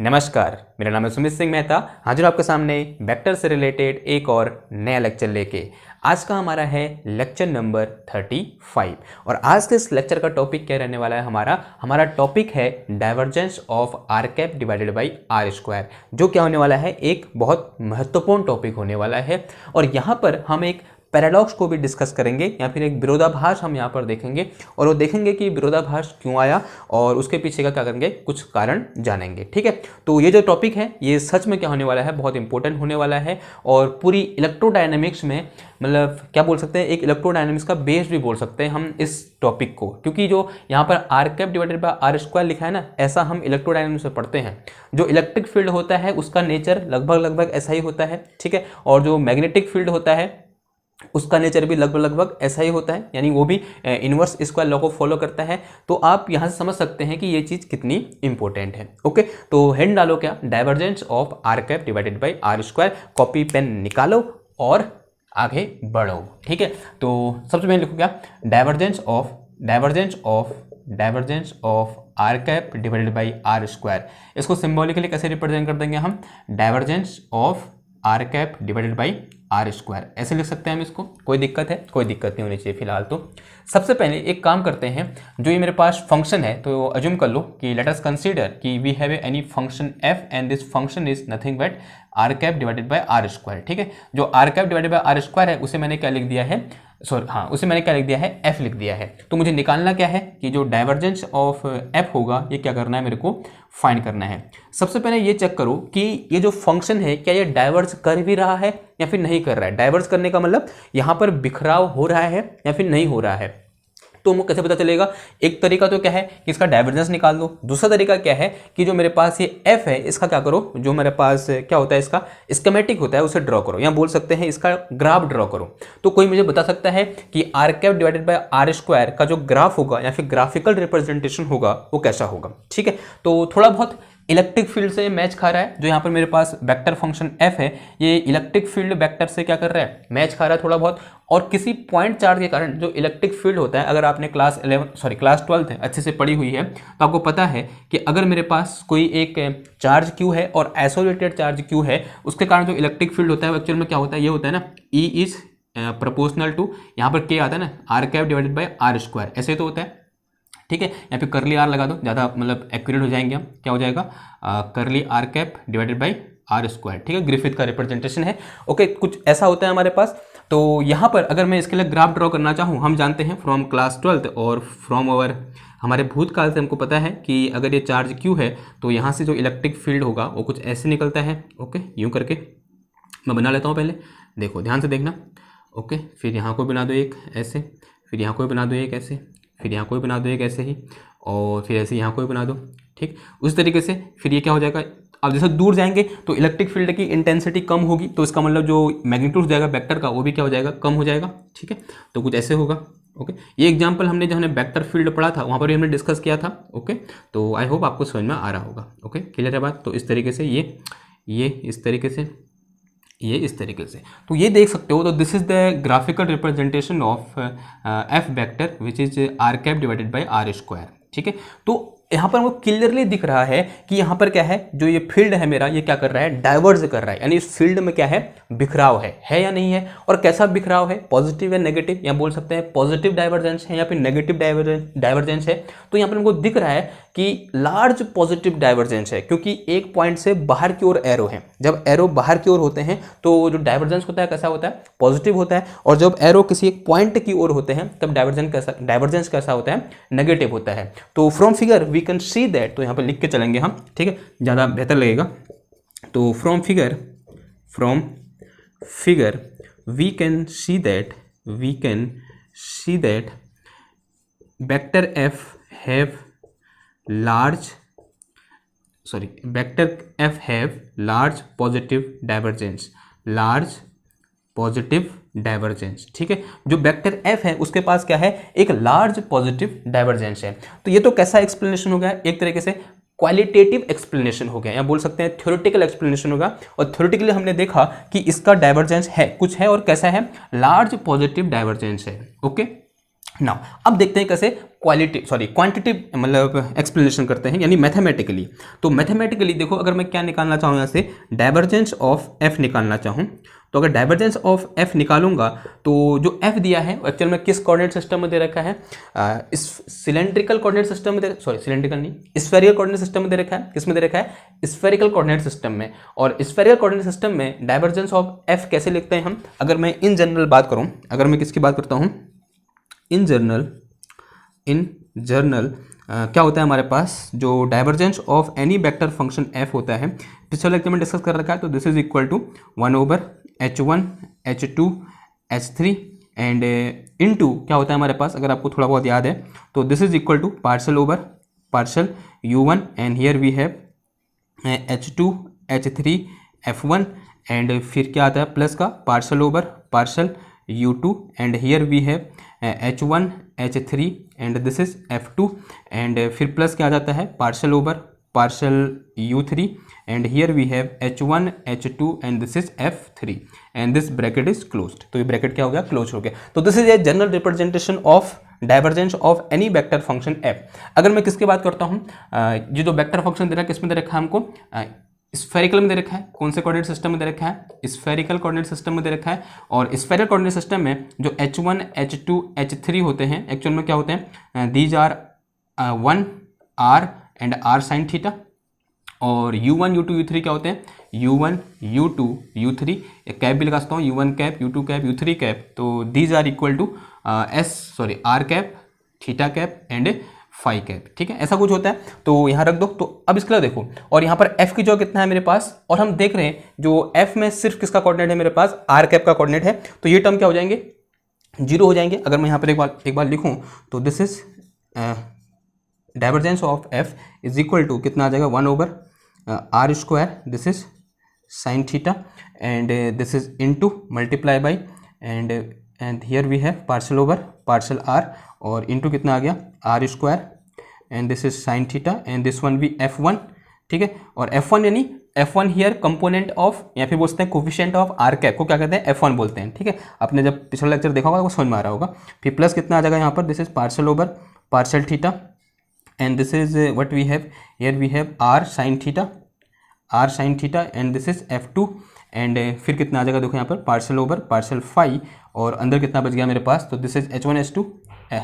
नमस्कार, मेरा नाम है सुमित सिंह मेहता। हाजिर आपके सामने वेक्टर से रिलेटेड एक और नया लेक्चर लेके। आज का हमारा है लेक्चर नंबर 35 और आज के इस लेक्चर का टॉपिक क्या रहने वाला है। हमारा टॉपिक है divergence of r cap divided by are square, जो क्या होने वाला है, एक बहुत महत्वपूर्ण टॉपिक होने वाला है। और यहाँ पर हम एक पैराडॉक्स को भी डिस्कस करेंगे या फिर एक विरोधाभास हम यहाँ पर देखेंगे और वो देखेंगे कि विरोधाभास क्यों आया और उसके पीछे का क्या करेंगे, कुछ कारण जानेंगे। ठीक है, तो ये जो टॉपिक है ये सच में क्या होने वाला है, बहुत इंपॉर्टेंट होने वाला है और पूरी इलेक्ट्रोडायनेमिक्स में, मतलब क्या बोल सकते हैं, एक इलेक्ट्रोडायनेमिक्स का बेस भी बोल सकते हैं हम इस टॉपिक को, क्योंकि जो यहाँ पर r cap divided by r square लिखा है ना, ऐसा हम इलेक्ट्रोडायनेमिक्स में पढ़ते हैं। जो इलेक्ट्रिक फील्ड होता है उसका नेचर लगभग ऐसा ही होता है। ठीक है, और जो मैग्नेटिक फील्ड होता है उसका नेचर भी लगभग ऐसा ही होता है, यानी वो भी इनवर्स स्क्वायर लॉ को फॉलो करता है। तो आप यहाँ से समझ सकते हैं कि ये चीज़ कितनी इंपॉर्टेंट है। ओके, तो हेड डालो क्या, divergence of r cap divided by r square. Copy pen निकालो और आगे बढ़ो। ठीक है, तो सबसे पहले लिखो क्या, divergence of r cap divided by are square. इसको सिंबॉलिकली कैसे रिप्रेजेंट कर देंगे हम, divergence of r cap divided by are square, ऐसे लिख सकते हैं हम इसको। कोई दिक्कत है? कोई दिक्कत नहीं होनी चाहिए फिलहाल। तो सबसे पहले एक काम करते हैं, जो ये मेरे पास फंक्शन है तो अज्यूम कर लो कि लेट अस कंसीडर कि we have any function f and this function is nothing but r cap divided by r square. ठीक है, जो r cap divided by r square है उसे मैंने क्या लिख दिया है, उसे मैंने क्या लिख दिया है, एफ लिख दिया है। तो मुझे निकालना क्या है कि जो डाइवर्जेंस ऑफ एफ होगा ये क्या करना है, मेरे को फाइंड करना है। सबसे पहले ये चेक करो कि ये जो फंक्शन है क्या ये डाइवर्ज कर भी रहा है या फिर नहीं कर रहा है। डाइवर्ज करने का मतलब यहाँ पर बिखराव हो रहा है या फिर नहीं हो रहा है। तो मुझे कैसे पता चलेगा, एक तरीका तो क्या है कि इसका डाइवर्जेंस निकाल दो। दूसरा तरीका क्या है कि जो मेरे पास ये एफ है इसका क्या करो, जो मेरे पास क्या होता है इसका स्कीमेटिक होता है उसे ड्रॉ करो, या बोल सकते हैं इसका ग्राफ ड्रॉ करो। तो कोई मुझे बता सकता है कि r cap divided by r square का जो ग्राफ होगा या फिर ग्राफिकल रिप्रेजेंटेशन होगा वो कैसा होगा। ठीक है, तो थोड़ा बहुत इलेक्ट्रिक फील्ड से मैच खा रहा है। जो यहाँ पर मेरे पास वेक्टर फंक्शन f है ये इलेक्ट्रिक फील्ड वेक्टर से क्या कर रहा है, मैच खा रहा है थोड़ा बहुत। और किसी पॉइंट चार्ज के कारण जो इलेक्ट्रिक फील्ड होता है, अगर आपने क्लास 12th है अच्छे से पढ़ी हुई है तो आपको पता है कि अगर मेरे पास कोई एक चार्ज q है और आइसोलेटेड चार्ज q है, उसके कारण जो इलेक्ट्रिक फील्ड होता है एक्चुअल में क्या होता है, ये होता है ना E इज प्रोपोर्शनल टू, यहाँ पर k आता है ना r cap divided by are square, ऐसे तो होता है। ठीक है, यहाँ पे करली आर लगा दो, ज़्यादा मतलब एक्यूरेट हो जाएंगे हम। क्या हो जाएगा, करली r cap divided by are square. ठीक है, ग्रिफिथ का रिप्रेजेंटेशन है। ओके, कुछ ऐसा होता है हमारे पास। तो यहाँ पर अगर मैं इसके लिए ग्राफ ड्रॉ करना चाहूँ, हम जानते हैं फ्रॉम क्लास 12th और फ्रॉम अवर हमारे भूतकाल से हमको पता है कि अगर ये चार्ज क्यू है तो यहाँ से जो इलेक्ट्रिक फील्ड होगा वो कुछ ऐसे निकलता है। ओके, यूँ करके मैं बना लेता हूँ, पहले देखो ध्यान से देखना। ओके, फिर यहाँ को बना दो एक ऐसे, फिर यहाँ को बना दो एक ऐसे, फिर यहाँ कोई बना दो एक ऐसे ही, और फिर ऐसे यहाँ कोई बना दो। ठीक, उस तरीके से फिर ये क्या हो जाएगा, अब जैसे दूर जाएंगे तो इलेक्ट्रिक फील्ड की इंटेंसिटी कम होगी, तो इसका मतलब जो मैग्नीट्यूड हो जाएगा वेक्टर का वो भी क्या हो जाएगा, कम हो जाएगा। ठीक है, तो कुछ ऐसे होगा। ओके, ये एग्जाम्पल हमने जो हमने वेक्टर फील्ड पढ़ा था वहाँ पर भी हमने डिस्कस किया था। ओके, तो आई होप आपको समझ में आ रहा होगा। ओके, क्लियर है बात। तो इस तरीके से ये इस तरीके से, ये इस तरीके से, तो ये देख सकते हो। तो this is the graphical representation of f vector which is r cap divided by r square. ठीक है, तो यहाँ पर वो क्लियरली दिख रहा है कि यहाँ पर क्या है, जो ये फील्ड है मेरा ये क्या कर रहा है, डाइवर्ज कर रहा है, यानी इस फील्ड में क्या है, बिखराव है या नहीं है, और कैसा बिखराव है, पॉजिटिव या नेगेटिव, या बोल सकते हैं पॉजिटिव डाइवर्जेंस है या फिर नेगेटिव डाइवर्जेंस है। तो यहाँ पर हमको दिख रहा है कि लार्ज पॉजिटिव डाइवर्जेंस है, क्योंकि एक पॉइंट से बाहर की ओर एरो है। जब एरो बाहर की ओर होते हैं तो जो डाइवर्जेंस होता है कैसा होता है, पॉजिटिव होता है, और जब एरो किसी एक पॉइंट की ओर होते हैं तब डाइवर्जेंस कैसा होता है, नेगेटिव होता है। तो from figure we can see that, तो यहाँ पर लिख के चलेंगे हम। ठीक है, ज़्यादा बेहतर लगेगा। तो from figure we can see that vector f have large positive divergence। ठीक है, जो वेक्टर f है उसके पास क्या है, एक लार्ज पॉजिटिव डाइवर्जेंस है। तो ये तो कैसा एक्सप्लेनेशन हो गया, एक तरीके से क्वालिटेटिव एक्सप्लेनेशन हो गया, या बोल सकते हैं थ्योरेटिकल एक्सप्लेनेशन होगा। और थ्योरेटिकली हमने देखा कि इसका डाइवर्जेंस है, कुछ है और कैसा है, लार्ज पॉजिटिव डाइवर्जेंस है। ओके, नाउ अब देखते हैं कैसे क्वांटिटिव मतलब एक्सप्लेनेशन करते हैं, यानी मैथमेटिकली। तो मैथमेटिकली देखो, अगर मैं क्या निकालना चाहूँ यहाँ से, डाइवर्जेंस ऑफ एफ निकालना चाहूँ, तो अगर डाइवर्जेंस ऑफ एफ निकालूंगा तो जो एफ दिया है एक्चुअल में किस कोऑर्डिनेट सिस्टम में दे रखा है, इस सिलेंड्रिकल कोऑर्डिनेट सिस्टम में सिलेंड्रिकल नहीं, स्फेरिकल कोऑर्डिनेट सिस्टम में दे रखा है। किस में दे रखा है? स्फेरिकल कोऑर्डिनेट सिस्टम में। और स्फेरिकल कोऑर्डिनेट सिस्टम में डाइवर्जेंस ऑफ एफ कैसे लिखते हैं हम? अगर मैं इन जनरल बात करूँ, अगर मैं किसकी बात करता हूँ, इन जर्नल क्या होता है हमारे पास, जो divergence of any vector function F होता है, पिछले लेक्चर में डिस्कस कर रखा है। तो this is equal to 1/h1 h2 h3 and into क्या होता है हमारे पास, अगर आपको थोड़ा बहुत याद है, तो this is equal to partial over partial u1 and here we have h2 h3 f1 and फिर क्या आता है प्लस का partial over partial u2 and here we have h1 h3 and this is f2 and फिर plus क्या आ जाता है partial over partial u3 and here we have h1 h2 and this is f3 and this bracket is closed. तो ये bracket क्या हो गया? क्लोज हो गया। तो this is a general representation of divergence of any vector function f। अगर मैं किसकी बात करता हूँ, ये जो वेक्टर फंक्शन दे रहा है किसमें दे रखा है हमको? स्फेरिकल में दे रखा है। कौन से कोऑर्डिनेट सिस्टम में दे रखा है? स्फेरिकल कोऑर्डिनेट सिस्टम में दे रखा है। और स्फेरिकल कोऑर्डिनेट सिस्टम में जो h1 h2 h3 होते हैं एक्चुअल में क्या होते हैं? These are 1 r and r sine theta. और u1 u2 u3 क्या होते हैं? u1 u2 u3, कैप भी लगा सकता हूँ, u1 cap u2 cap u3 cap. तो these are equal to r cap theta cap and phi cap. ठीक है, ऐसा कुछ होता है। तो यहाँ रख दो। तो अब इसके लिए देखो, और यहाँ पर f की जगह कितना है मेरे पास, और हम देख रहे हैं जो f में सिर्फ किसका कोऑर्डिनेट है मेरे पास? r कैप का कोऑर्डिनेट है। तो ये टर्म क्या हो जाएंगे? 0 हो जाएंगे। अगर मैं यहाँ पर एक बार लिखूँ तो this is divergence of f is equal to कितना आ जाएगा? 1/r², this is sine theta and this is into multiply by and here we have partial over partial r और इनटू कितना आ गया? r² and this is sine theta and this one भी f1। ठीक है, और f1 यानी f1 here component of, या फिर बोलते हैं कोफिशिएंट ऑफ r कैप को क्या कहते हैं? f1 बोलते हैं। ठीक है, आपने जब पिछला लेक्चर देखा होगा वो समझ में आ रहा होगा। फिर प्लस कितना आ जाएगा यहाँ पर? This is partial over partial theta and this is what we have here, we have r sine theta and this is f2 and फिर कितना आ जाएगा देखो यहाँ पर? पार्शल ओवर पार्शल फाई और अंदर कितना बच गया मेरे पास? तो this is h1 h2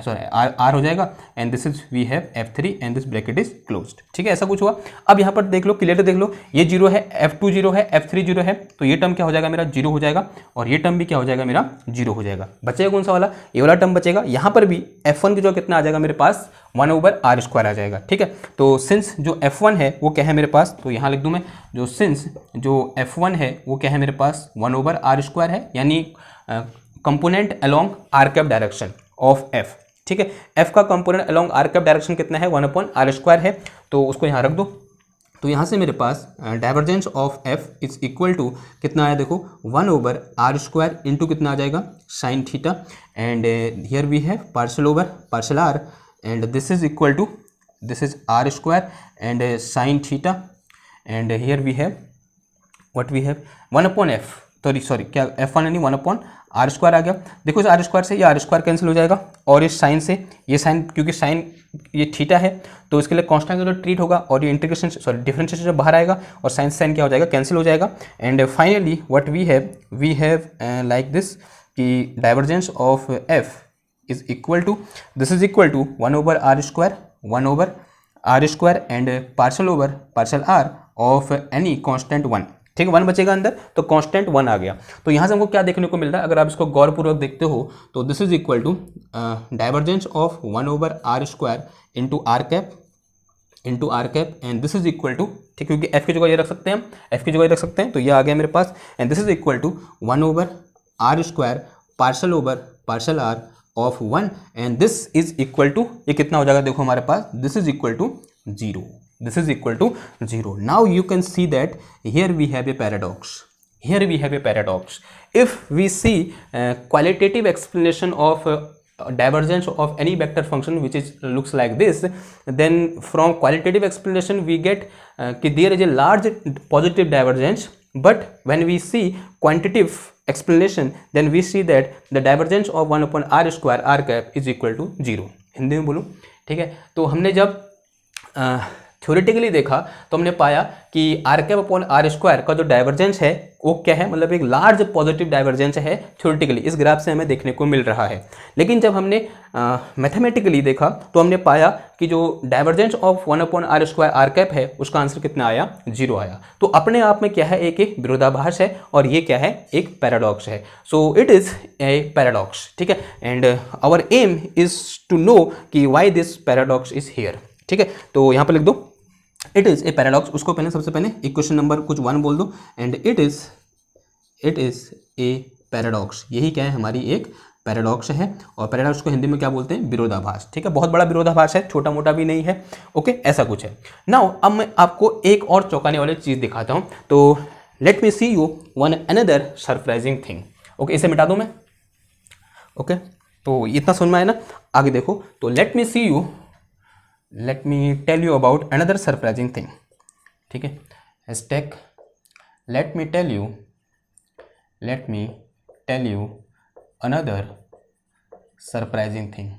sorry r हो जाएगा and this is we have f3 and this bracket is closed. ठीक है, ऐसा कुछ हुआ। अब यहाँ पर देख लो, क्लियर देख लो, ये 0 है, f2 0 है, f3 0 है, तो ये टर्म क्या हो जाएगा मेरा? 0 हो जाएगा। और ये टर्म भी क्या हो जाएगा मेरा? 0 हो जाएगा। बचेगा कौन सा वाला? ये वाला टर्म बचेगा। यहाँ पर भी f1 की जो कितना आ जाएगा मेरे पास? 1/r² आ जाएगा। ठीक है, तो सिंस जो f1 है वो क्या है मेरे पास? तो यहाँ लिख दूँ मैं, जो सिंस जो f1 है वो क्या है मेरे पास? 1/r² है, यानी component along r cap direction of f। ठीक है, f का component along r cap direction कितना है? 1/r² है। तो उसको यहाँ रख दो। तो यहाँ से मेरे पास divergence of f is equal to कितना आया देखो? 1/r² इंटू कितना आ जाएगा? Sine theta and here we have partial over partial r and this is equal to this is r² and sine theta and here we have what we have 1/f। Sorry क्या f1 यानी 1/r² आ गया। देखो इस r² से ये r² cancel हो जाएगा और इस साइन से ये साइन, क्योंकि साइन ये थीटा है तो इसके लिए कांस्टेंट जो ट्रीट होगा और ये इंटीग्रेशन सॉरी डिफरेंशिएशन जब बाहर आएगा और साइन साइन क्या हो जाएगा? कैंसिल हो जाएगा। And finally what we have like this कि divergence of f is equal to this is equal to 1/r² and partial over partial r of any constant 1। ठीक है, 1 बचेगा अंदर, तो कांस्टेंट 1 आ गया। तो यहाँ से हमको क्या देखने को मिल रहा है? अगर आप इसको गौरपूर्वक देखते हो तो this is equal to divergence of 1/r² into r cap and this is equal to, ठीक, क्योंकि f की जगह ये रख सकते हैं हम, f की जगह ये रख सकते हैं, तो ये आ गया मेरे पास and this is equal to 1/r² partial over partial r of 1 and this is equal to, ये कितना हो जाएगा देखो हमारे पास? This is equal to 0। This is equal to 0. Now you can see that here we have a paradox. If we see qualitative explanation of divergence of any vector function which is looks like this, then from qualitative explanation we get that there is a large positive divergence but when we see quantitative explanation then we see that the divergence of 1 upon r square r cap is equal to 0। Hindi में बोलूँ, ठीक है। तो हमने जब theoretically देखा तो हमने पाया कि r cap upon r square का जो डाइवर्जेंस है वो क्या है, मतलब एक लार्ज पॉजिटिव डाइवर्जेंस है थ्योरेटिकली, इस ग्राफ से हमें देखने को मिल रहा है। लेकिन जब हमने मैथमेटिकली देखा तो हमने पाया कि जो divergence of 1 upon r square r cap है उसका आंसर कितना आया, 0 आया। तो अपने आप में क्या है, एक विरोधाभास है और ये क्या है, एक पैराडॉक्स है। So it is a paradox, ठीक है। And our aim is to know कि why this paradox is here, ठीक है। तो यहाँ पर लिख दो इट इज़ ए पैराडॉक्स। उसको पहले सबसे पहले इक्वेशन नंबर कुछ 1 बोल दो, and it is a paradox. यही क्या है, हमारी एक पैराडॉक्स है। और पैराडॉक्स को हिंदी में क्या बोलते हैं, विरोधाभास, ठीक है। बहुत बड़ा विरोधाभास है, छोटा मोटा भी नहीं है, ओके, ऐसा कुछ है। नाउ अब मैं आपको एक और चौंकाने वाली चीज़ दिखाता हूँ। तो let me see you one another surprising thing. Okay, इसे मिटा दूँ मैं, ओके। तो इतना समझ में आया ना, आगे देखो। तो let me tell you about another surprising thing, ठीक है। Hashtag let me tell you another surprising thing,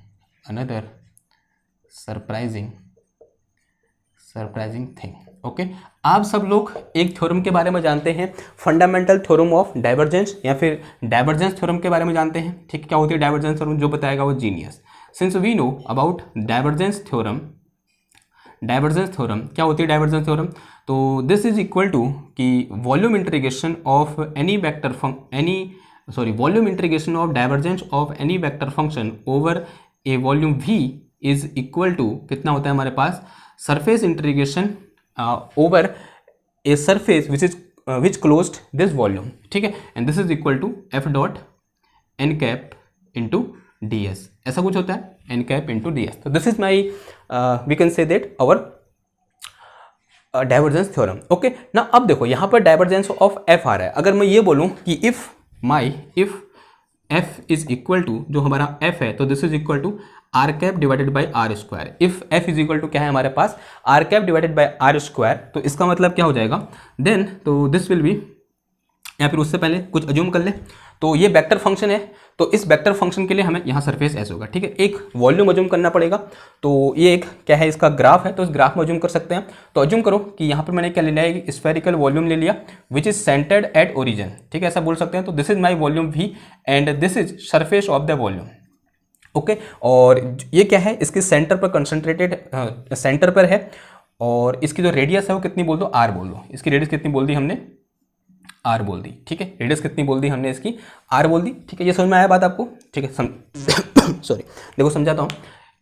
another surprising thing, okay. आप सब लोग एक थ्योरम के बारे में जानते हैं, फंडामेंटल थ्योरम ऑफ डाइवर्जेंस, या फिर डाइवर्जेंस थ्योरम के बारे में जानते हैं, ठीक। क्या होती है डाइवर्जेंस थ्योरम, जो बताएगा वो genius. Since we know about divergence theorem, क्या होती है डाइवर्जेंस थ्योरम, तो दिस इज इक्वल टू कि volume integration of any vector volume integration of divergence of any vector function over a volume v is equal to कितना होता है हमारे पास, surface integration over a surface which closed this volume, ठीक है। And this is equal to F dot N cap into D S, ऐसा कुछ होता है, N cap into D S. तो this is my we can say that our divergence theorem, okay ना। अब देखो यहाँ पर डाइवर्जेंस ऑफ एफ आ रहा है। अगर मैं ये बोलूँ कि if F is equal to, जो हमारा एफ है, तो this is equal to R cap divided by are square. If F is equal to क्या है हमारे पास, R cap divided by are square, तो इसका मतलब क्या हो जाएगा देन, तो दिस विल बी, या फिर उससे पहले कुछ अज्यूम कर ले, तो ये वेक्टर फंक्शन है, तो इस वेक्टर फंक्शन के लिए हमें यहाँ सरफेस ऐसे होगा, ठीक है। एक वॉल्यूम अज्यूम करना पड़ेगा, तो ये एक क्या है, इसका ग्राफ है, तो इस ग्राफ में अज्यूम कर सकते हैं। तो अज्यूम करो कि यहाँ पर मैंने क्या ले लिया है, स्फेरिकल वॉल्यूम ले लिया which is centred at origin, ठीक है, ऐसा बोल सकते हैं। तो this is my volume we and this is surface of the volume, okay. और ये क्या है, इसके सेंटर पर कंसंट्रेटेड सेंटर पर है, और इसकी जो रेडियस है वो कितनी बोल दो, आर बोल दो। इसकी रेडियस कितनी बोल दी हमने, आर बोल दी, ठीक है। रेडियस कितनी बोल दी हमने इसकी, आर बोल दी, ठीक है। ये समझ में आया बात आपको, ठीक है। सॉरी, देखो समझाता हूँ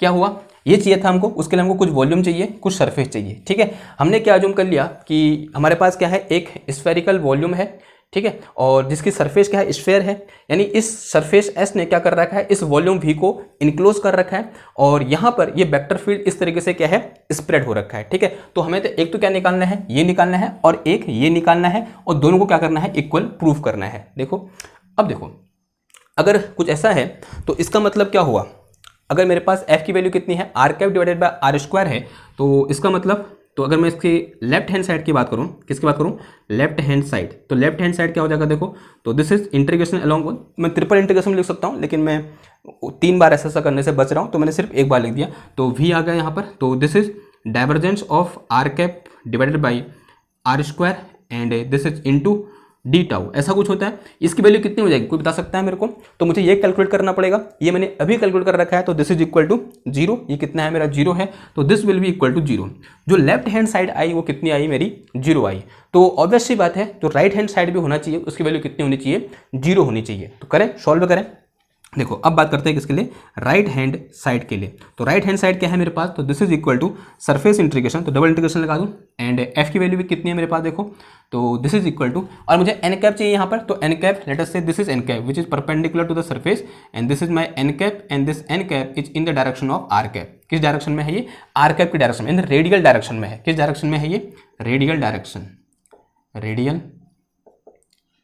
क्या हुआ। ये चाहिए था हमको, उसके लिए हमको कुछ वॉल्यूम चाहिए, कुछ सरफेस चाहिए, ठीक है। हमने क्या अज्यूम कर लिया कि हमारे पास क्या है, एक स्फेरिकल वॉल्यूम है, ठीक है, और जिसकी सरफेस क्या है, स्फेयर है। यानी इस सरफेस एस ने क्या कर रखा है, इस वॉल्यूम वी को इनक्लोज कर रखा है, और यहाँ पर ये वेक्टर फील्ड इस तरीके से क्या है, स्प्रेड हो रखा है, ठीक है। तो हमें तो एक तो क्या निकालना है, ये निकालना है, और एक ये निकालना है, और दोनों को क्या करना है, इक्वल प्रूफ करना है। देखो अब देखो, अगर कुछ ऐसा है तो इसका मतलब क्या हुआ, अगर मेरे पास f की वैल्यू कितनी है, r cap divided by r square है, तो इसका मतलब, तो अगर मैं इसकी लेफ्ट हैंड साइड की बात करूं, किसकी बात करूं, लेफ्ट हैंड साइड, तो लेफ्ट हैंड साइड क्या हो जाएगा, देखो, तो दिस इज इंटीग्रेशन अलोंग, मैं ट्रिपल इंटीग्रेशन लिख सकता हूं, लेकिन मैं 3 बार ऐसा करने से बच रहा हूं, तो मैंने सिर्फ एक बार लिख दिया, तो v आ गया यहाँ पर। तो this is divergence of r cap divided by are square and this is into d tau, ऐसा कुछ होता है। इसकी वैल्यू कितनी हो जाएगी, कोई बता सकता है मेरे को, तो मुझे ये कैलकुलेट करना पड़ेगा। ये मैंने अभी कैलकुलेट कर रखा है, तो दिस इज इक्वल टू 0, ये कितना है मेरा, 0 है, तो this will be equal to 0। जो लेफ्ट हैंड साइड आई वो कितनी आई मेरी, 0 आई। तो ऑब्वियस सी बात है, जो राइट हैंड साइड भी होना चाहिए उसकी वैल्यू कितनी होनी चाहिए, 0 होनी चाहिए। तो करें, सॉल्व करें। देखो अब बात करते हैं किसके लिए, राइट हैंड साइड के लिए। तो राइट हैंड साइड क्या है मेरे पास, तो this is equal to surface integration, तो डबल इंटीग्रेशन लगा दूं, एंड एफ की वैल्यू भी कितनी है मेरे पास, देखो, तो दिस इज इक्वल टू, और मुझे एन कैप चाहिए यहाँ पर, तो N cap, let us say this is n cap which is perpendicular to the surface, and this is my n cap, and this n cap is in the direction of r cap. किस direction में है ये, are cap की direction में, इन radial direction में है। किस direction में है ये, रेडियल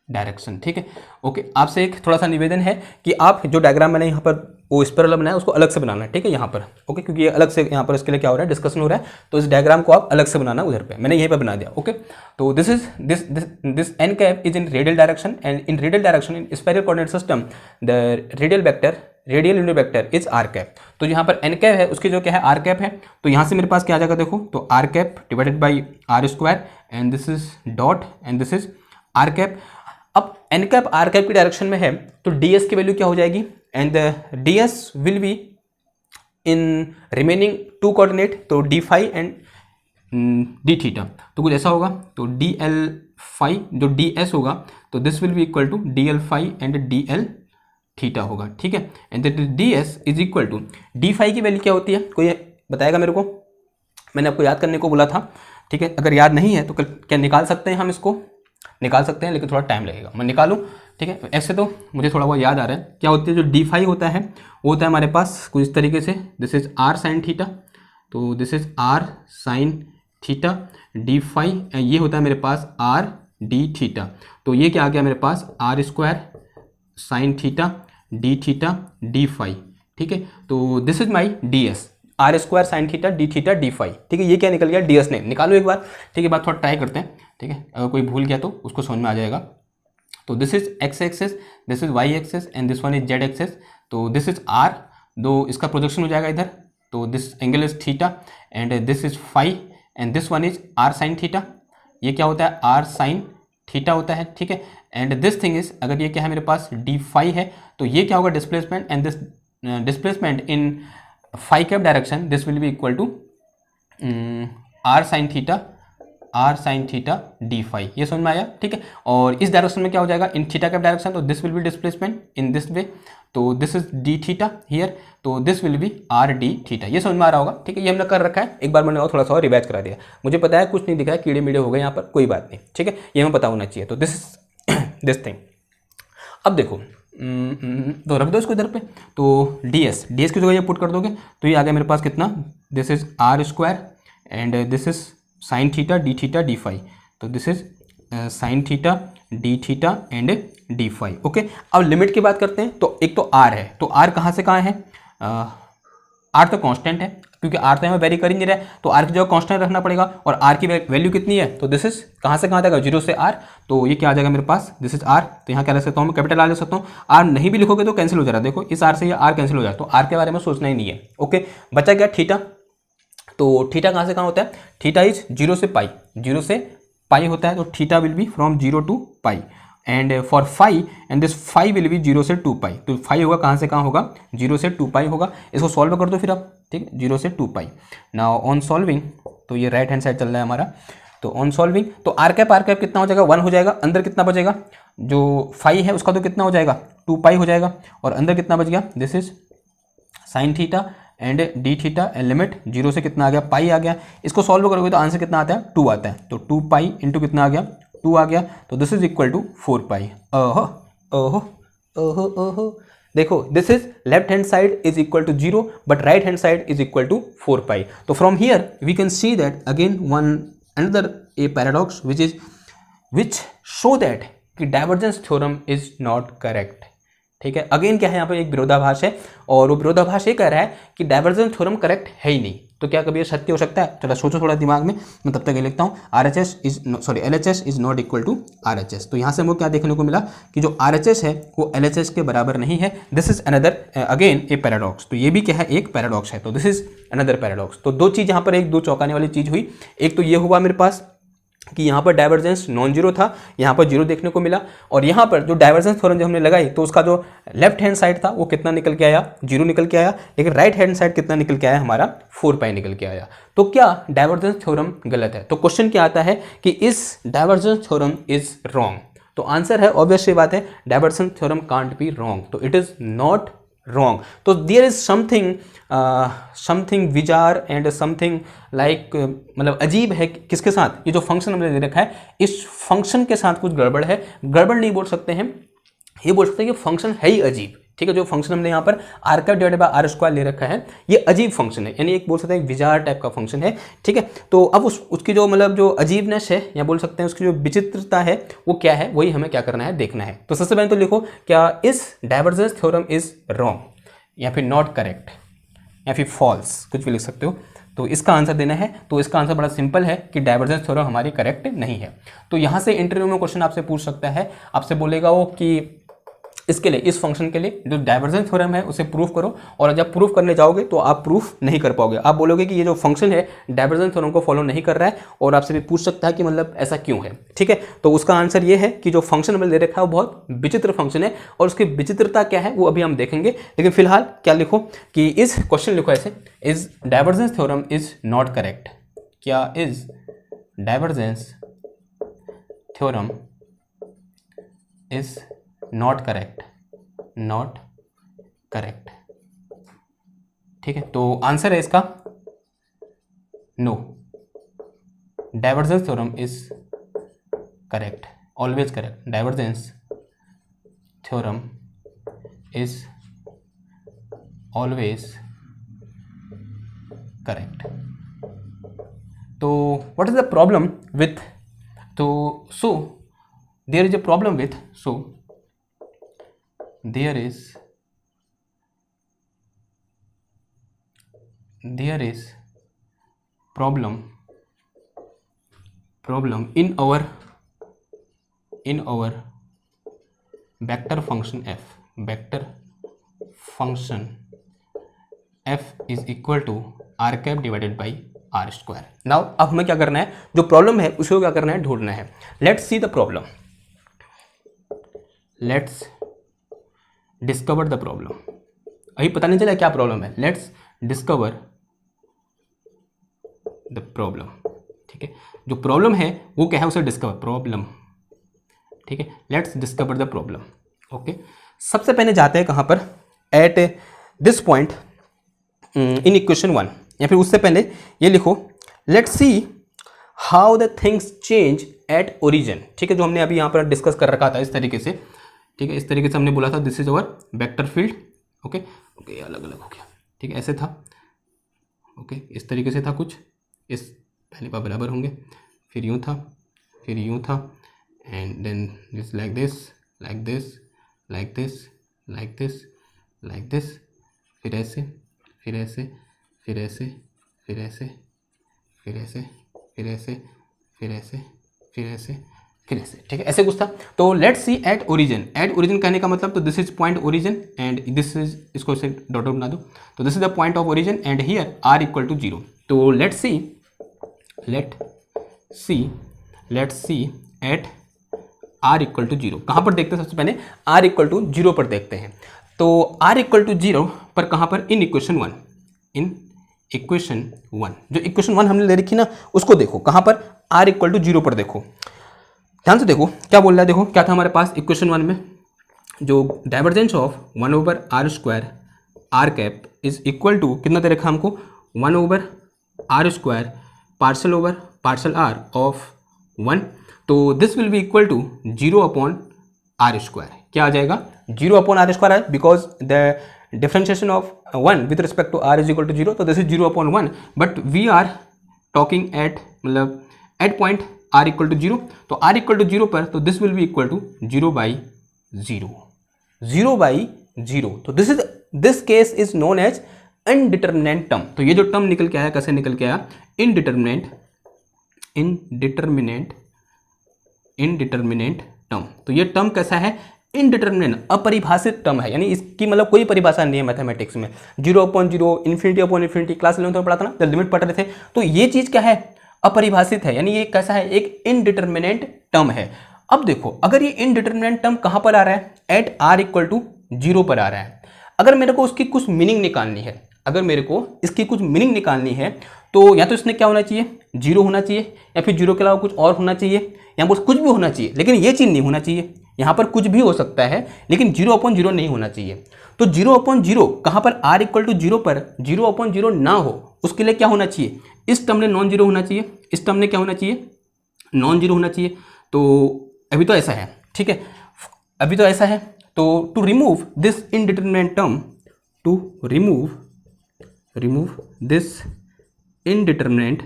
डायरेक्शन, ठीक है, ओके। आपसे एक थोड़ा सा निवेदन है कि आप जो डायग्राम मैंने यहाँ पर वो इस पर बनाना है, उसको अलग से बनाना है, ठीक है, यहाँ पर, ओके, क्योंकि ये अलग से यहाँ पर इसके लिए क्या हो रहा है, डिस्कशन हो रहा है, तो इस डायग्राम को आप अलग से बनाना उधर पे, मैंने यहीं पे बना दिया, ओके। तो this n cap is in radial direction and in radial direction in spherical coordinate system the radial unit vector is r cap. तो यहाँ पर एन कैप है उसकी जो क्या है आर कैप है, तो यहाँ से मेरे पास क्या आ जाएगा देखो, तो r cap divided by are square and this is dot and this is r cap. अब एन कैप आर कैप की डायरेक्शन में है तो ds की वैल्यू क्या हो जाएगी, and ds will be in remaining two coordinate, तो d phi and d theta, तो कुछ ऐसा होगा, तो dl फाई जो ds होगा तो this will be equal to dl phi and dl theta होगा, ठीक है, and that ds is equal to d phi की वैल्यू क्या होती है, कोई बताएगा मेरे को, मैंने आपको याद करने को बोला था, ठीक है, अगर याद नहीं है तो क्या निकाल सकते हैं, हम इसको निकाल सकते हैं लेकिन थोड़ा टाइम लगेगा, मैं निकालूं, ठीक है, ऐसे तो मुझे थोड़ा बहुत याद आ रहा है, क्या होती है जो डी फाई होता है वो होता है हमारे पास कुछ इस तरीके से, this is are sine theta, तो this is are sine theta D phi, ये होता है मेरे पास आर डी थीटा, तो ये क्या आ गया मेरे पास R square sine theta D phi, ठीक है, तो this is my D S, R square sine theta D phi, ठीक है, ये क्या निकल गया डी एस ने, निकालो एक बार, ठीक है, बात थोड़ा ट्राई करते हैं, ठीक है, अगर कोई भूल गया तो उसको समझ में आ जाएगा। तो this is x axis, this is y axis and this one is z axis, तो दिस इज आर, दो इसका प्रोजेक्शन हो जाएगा इधर, तो this angle is theta and this is phi and this one is are sine theta, ये क्या होता है आर साइन थीटा होता है, ठीक है, एंड दिस थिंग इज, अगर ये क्या है मेरे पास डी फाई है तो ये क्या होगा displacement, and this displacement in phi cap direction this will be equal to r sine theta D phi, ये समझ में आया, ठीक है, और इस डायरेक्शन में क्या हो जाएगा इन थीटा कैप डायरेक्शन, तो this will be displacement in this way, तो this is D theta here, तो this will be R D theta, ये समझ में आ रहा होगा, ठीक है, ये हमने कर रखा है, एक बार मैंने और थोड़ा सा और रिवाइज करा दिया, मुझे पता है कुछ नहीं दिख रहा है, कीड़े मीड़े हो गए यहाँ पर, कोई बात नहीं, ठीक है, ये हमें पता होना चाहिए, तो दिस दिस थिंग। अब देखो तो रख दो इसको इधर पे, तो ds की जगह ये पुट कर दोगे तो ये आ गया मेरे पास कितना, this is R square and this is sine theta D phi, तो this is sine theta D and D phi, okay. अब लिमिट की बात करते हैं, तो एक तो r है, तो r कहाँ से कहाँ है, r तो कांस्टेंट है, क्योंकि r तो हमें वेरी कर ही नहीं रहा है, तो r की जगह कांस्टेंट रखना पड़ेगा, और r की वैल्यू कितनी है, तो दिस इज कहाँ से कहाँ जाएगा, 0 से r, तो ये क्या आ जाएगा मेरे पास, दिस इज r, तो यहाँ क्या लिख सकता हूँ मैं, कैपिटल r लिख सकता हूँ, r नहीं भी लिखोगे तो कैंसिल हो जा रहा है, देखो इस r से ये r कैंसिल हो जाए, तो r के बारे में सोचना ही नहीं है, ओके। बचा क्या थीटा, तो थीटा कहाँ से कहाँ होता है, थीटा इज 0 से पाई होता है, तो theta will be from 0 to pi, and for phi and this phi will be 0 से 2 पाई, तो फाई होगा कहाँ से कहाँ होगा, 0 से 2 पाई होगा, इसको सॉल्व कर दो फिर आप, ठीक है, 0 से 2 पाई। नाउ ऑन सॉल्विंग, तो ये राइट हैंड साइड चल रहा है हमारा, तो ऑन सॉल्विंग तो आर कैप कितना हो जाएगा, 1 हो जाएगा, अंदर कितना बचेगा, जो फाई है उसका तो कितना हो जाएगा 2 पाई हो जाएगा, और अंदर कितना बच गया, this is sine theta and D theta and limit 0 से कितना आ गया, पाई आ गया, इसको सॉल्व करोगे तो आंसर कितना आता है 2 आता है, तो 2 पाई इंटू कितना आ गया 2 आ गया, तो this is equal to 4 pi. ओहो ओहो ओहो ओहो, देखो this is left hand side is equal to 0 but right hand side is equal to 4 pi, तो from here we can see that again one another a paradox which show that कि divergence theorem is not correct, ठीक है, again क्या है यहाँ पे एक विरोधाभास है, और वो विरोधाभास ये कह रहा है कि डाइवर्जेंस थ्योरम करेक्ट है ही नहीं, तो क्या कभी ये सत्य हो सकता है, चलो सोचो थोड़ा दिमाग में, मैं तब तक ये लिखता हूँ, LHS is not equal to RHS, तो यहाँ से हमको क्या देखने को मिला कि जो RHS है वो LHS के बराबर नहीं है, this is another again a paradox, तो ये भी क्या है एक पैराडॉक्स है, तो दिस इज अनदर पैराडॉक्स। तो दो चीज़ यहाँ पर दो चौंकाने वाली चीज़ हुई, एक तो ये हुआ मेरे पास कि यहाँ पर डाइवर्जेंस नॉन जीरो था, यहाँ पर जीरो देखने को मिला, और यहाँ पर जो डाइवर्जेंस थ्योरम जो हमने लगाई तो उसका जो लेफ्ट हैंड साइड था वो कितना निकल के आया, जीरो निकल के आया, लेकिन राइट हैंड साइड कितना निकल के आया, हमारा 4 पाई निकल के आया। तो क्या डाइवर्जेंस थ्योरम गलत है, तो क्वेश्चन क्या आता है कि इस डाइवर्जेंस थ्योरम इज रॉन्ग, तो आंसर है ऑब्वियस बात है divergence theorem can't be wrong, तो इट इज नॉट wrong, तो there is something bizarre and something like, मतलब अजीब है किसके साथ, ये जो फंक्शन हमने दे रखा है इस फंक्शन के साथ कुछ गड़बड़ है, गड़बड़ नहीं बोल सकते हैं, ये बोल सकते हैं कि फंक्शन है ही अजीब, ठीक है, जो फंक्शन हमने यहाँ पर r cap divided by r square ले रखा है ये अजीब फंक्शन है, यानी एक बोल सकते हैं विजार टाइप का फंक्शन है, ठीक है। तो अब उसकी जो मतलब जो अजीबनेस है या बोल सकते हैं उसकी जो विचित्रता है वो क्या है, वही हमें क्या करना है देखना है। तो सबसे पहले तो लिखो क्या इस डाइवर्जेंस थ्योरम इज रॉन्ग, या फिर नॉट करेक्ट या फिर फॉल्स, कुछ भी लिख सकते हो। तो इसका आंसर देना है। तो इसका आंसर बड़ा सिंपल है कि डाइवर्जेंस थ्योरम हमारी करेक्ट नहीं है। तो यहाँ से इंटरव्यू में क्वेश्चन आपसे पूछ सकता है, आपसे बोलेगा वो कि इसके लिए, इस फंक्शन के लिए जो डाइवर्जेंस थ्योरम है उसे प्रूफ करो, और जब प्रूफ करने जाओगे तो आप प्रूफ नहीं कर पाओगे। आप बोलोगे कि ये जो फंक्शन है डाइवर्जेंस थ्योरम को फॉलो नहीं कर रहा है, और आपसे भी पूछ सकता है कि मतलब ऐसा क्यों है। ठीक है, तो उसका आंसर ये है कि जो फंक्शन हमने दे रखा है वो बहुत विचित्र फंक्शन है, और उसकी विचित्रता क्या है वो अभी हम देखेंगे। लेकिन फिलहाल क्या लिखो कि इस क्वेश्चन लिखो ऐसे, is divergence theorem is not correct. क्या is divergence theorem is not correct, not correct. ठीक है, तो आंसर है इसका no, divergence theorem is correct, always correct. Divergence theorem is always correct. तो what is the problem with, तो so there is a problem with, so there is problem in our vector function f is equal to r cap divided by r square। Now अब हमें क्या करना है, जो problem है उसको क्या करना है, ढूंढना है। Let's see the problem, let's discover the problem. अभी पता नहीं चला क्या प्रॉब्लम है, लेट्स डिस्कवर द प्रॉब्लम। ठीक है, जो प्रॉब्लम है वो क्या है उसे डिस्कवर, प्रॉब्लम। ठीक है, let's discover the problem. Okay, सबसे पहले जाते हैं कहां पर, at this point in equation 1, या फिर उससे पहले ये लिखो, let's see how the things change at origin. ठीक है, जो हमने अभी यहां पर डिस्कस कर रखा था इस तरीके से। ठीक है, इस तरीके से हमने बोला था this is our vector field. Okay okay, अलग अलग हो गया। ठीक है, ऐसे था। ओके, इस तरीके से था कुछ, इस पहले पर बराबर होंगे, फिर यूँ था, फिर यूँ था, and then this like this, like this, like this, like this, like this, फिर ऐसे, फिर ऐसे, फिर ऐसे, फिर ऐसे, फिर ऐसे, फिर ऐसे, फिर ऐसे, फिर ऐसे, फिर ऐसे। ठीक है, ऐसे कुछ था। तो let's see at origin. At origin कहने का मतलब, तो this is point origin and this is, इसको इसे डॉट बना दो, तो this is the point of origin and here r equal to 0। तो let's see at are equal to 0 कहाँ पर देखते हैं, सबसे पहले आर इक्वल टू 0 पर देखते हैं। तो आर इक्वल टू 0 पर कहाँ पर, इन इक्वेशन 1, इन इक्वेशन 1, जो इक्वेशन 1 हमने ले रखी ना उसको देखो, कहाँ पर, आर इक्वल टू 0 पर देखो, ध्यान से देखो क्या बोल रहा है। देखो क्या था हमारे पास इक्वेशन 1 में, जो divergence of 1 over r square r cap is equal to कितना दे रखा हमको, 1 over r square partial over partial r of 1। तो this will be equal to 0 upon r square. क्या आ जाएगा, 0 अपॉन आर स्क्वायर है, because the differentiation of 1 with respect to r is equal to 0, तो this is 0 upon 1, but we are talking at, मतलब at point R equal to 0। तो R equal to 0 पर, तो this will be equal to 0 by 0, 0 by 0। तो this case is known as indeterminate term. तो ये जो term निकल के आया, कैसे निकल के आया, इनडिटरमिनेंट टर्म। तो ये टर्म कैसा है, इनडिटरमिनेंट, अपरिभाषित टर्म है, यानी इसकी मतलब कोई परिभाषा नहीं है मैथमेटिक्स में। 0 upon 0, infinity upon infinity, class 11 में पढ़ा था ना, जब लिमिट पढ़ रहे थे। तो ये चीज क्या है, अपरिभाषित है, यानी ये कैसा है, एक इनडिटरमिनेंट टर्म है। अब देखो, अगर ये इनडिटरमिनेंट टर्म कहां पर आ रहा है, एट आर इक्वल टू 0 पर आ रहा है। अगर मेरे को उसकी कुछ मीनिंग निकालनी है, अगर मेरे को इसकी कुछ मीनिंग निकालनी है, तो या तो इसने क्या होना चाहिए, 0 होना चाहिए, या फिर 0 के अलावा कुछ और होना चाहिए, या बस कुछ भी होना चाहिए, लेकिन ये चीज़ नहीं होना चाहिए। यहाँ पर कुछ भी हो सकता है, लेकिन 0 अपॉन 0 नहीं होना चाहिए। तो 0 अपॉन 0 कहाँ पर, आर इक्वल टू 0 पर 0 अपॉन 0 ना हो, उसके लिए क्या होना चाहिए, इस टर्म ने नॉन जीरो होना चाहिए, इस टर्म ने क्या होना चाहिए, नॉन जीरो होना चाहिए। तो अभी तो ऐसा है, ठीक है, अभी तो ऐसा है। तो to remove this indeterminate term, to remove this indeterminate